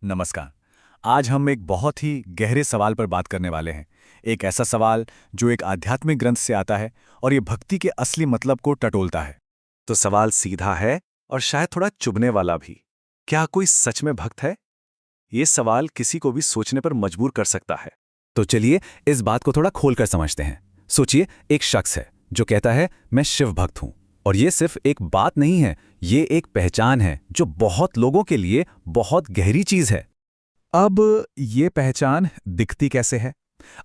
नमस्कार। आज हम एक बहुत ही गहरे सवाल पर बात करने वाले हैं। एक ऐसा सवाल जो एक आध्यात्मिक ग्रंथ से आता है और ये भक्ति के असली मतलब को टटोलता है। तो सवाल सीधा है और शायद थोड़ा चुभने वाला भी। क्या कोई सच में भक्त है? ये सवाल किसी को भी सोचने पर मजबूर कर सकता है। तो चलिए इस बात को थोड़ा खोलकर समझते हैं। सोचिए, एक शख्स है जो कहता है मैं शिव भक्त हूं। और ये सिर्फ एक बात नहीं है, ये एक पहचान है जो बहुत लोगों के लिए बहुत गहरी चीज है। अब ये पहचान दिखती कैसे है?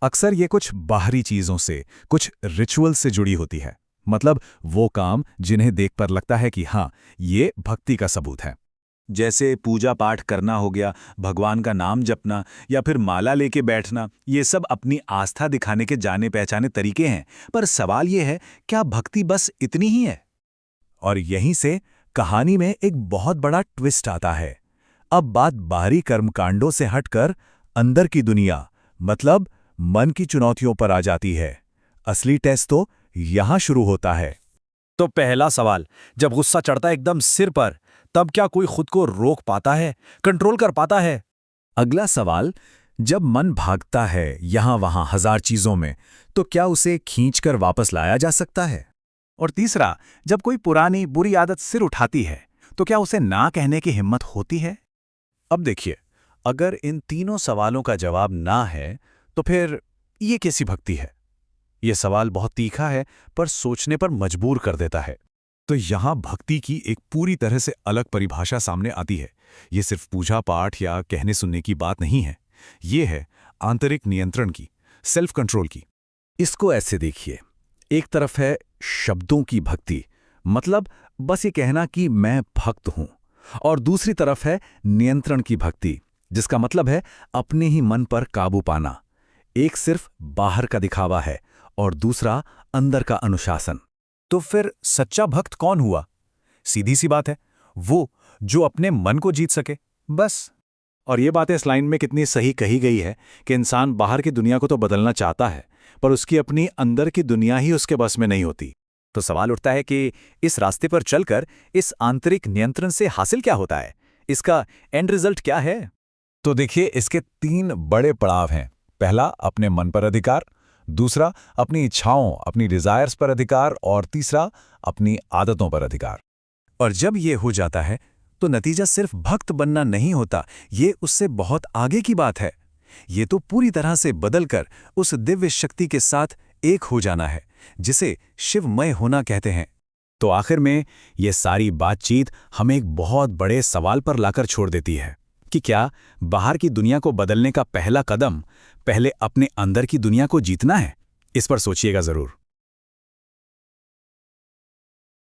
अक्सर ये कुछ बाहरी चीजों से, कुछ रिचुअल से जुड़ी होती है। मतलब वो काम जिन्हें देख कर लगता है कि हाँ, ये भक्ति का सबूत है। जैसे पूजा पाठ करना हो गया, भगवान का नाम जपना या फिर माला लेके बैठना, ये सब अपनी आस्था दिखाने के जाने पहचाने तरीके हैं। पर सवाल ये है, क्या भक्ति बस इतनी ही है? और यहीं से कहानी में एक बहुत बड़ा ट्विस्ट आता है। अब बात बाहरी कर्मकांडों से हटकर अंदर की दुनिया, मतलब मन की चुनौतियों पर आ जाती है। असली टेस्ट तो यहां शुरू होता है। तो पहला सवाल, जब गुस्सा चढ़ता है एकदम सिर पर, तब क्या कोई खुद को रोक पाता है, कंट्रोल कर पाता है? अगला सवाल, जब मन भागता है यहां वहां हजार चीजों में, तो क्या उसे खींचकर वापस लाया जा सकता है? और तीसरा, जब कोई पुरानी बुरी आदत सिर उठाती है, तो क्या उसे ना कहने की हिम्मत होती है? अब देखिए, अगर इन तीनों सवालों का जवाब ना है, तो फिर ये कैसी भक्ति है? ये सवाल बहुत तीखा है, पर सोचने पर मजबूर कर देता है। तो यहां भक्ति की एक पूरी तरह से अलग परिभाषा सामने आती है। ये सिर्फ पूजा पाठ या कहने सुनने की बात नहीं है। ये है आंतरिक नियंत्रण की, सेल्फ कंट्रोल की। इसको ऐसे देखिए, एक तरफ है शब्दों की भक्ति, मतलब बस ये कहना कि मैं भक्त हूं, और दूसरी तरफ है नियंत्रण की भक्ति, जिसका मतलब है अपने ही मन पर काबू पाना। एक सिर्फ बाहर का दिखावा है और दूसरा अंदर का अनुशासन। तो फिर सच्चा भक्त कौन हुआ? सीधी सी बात है, वो जो अपने मन को जीत सके, बस। और ये बातें इस लाइन में कितनी सही कही गई है कि इंसान बाहर की दुनिया को तो बदलना चाहता है, पर उसकी अपनी अंदर की दुनिया ही उसके बस में नहीं होती। तो सवाल उठता है कि इस रास्ते पर चलकर इस आंतरिक नियंत्रण से हासिल क्या होता है? इसका एंड रिजल्ट क्या है? तो देखिए, इसके 3 बड़े पड़ाव हैं। पहला, अपने मन पर अधिकार। दूसरा, अपनी इच्छाओं, अपनी डिजायर्स पर अधिकार। और तीसरा, अपनी आदतों पर अधिकार। और जब ये हो जाता है, तो नतीजा सिर्फ भक्त बनना नहीं होता, ये उससे बहुत आगे की बात है। ये तो पूरी तरह से बदलकर उस दिव्य शक्ति के साथ एक हो जाना है, जिसे शिवमय होना कहते हैं। तो आखिर में ये सारी बातचीत हमें एक बहुत बड़े सवाल पर लाकर छोड़ देती है कि क्या बाहर की दुनिया को बदलने का पहला कदम पहले अपने अंदर की दुनिया को जीतना है? इस पर सोचिएगा जरूर।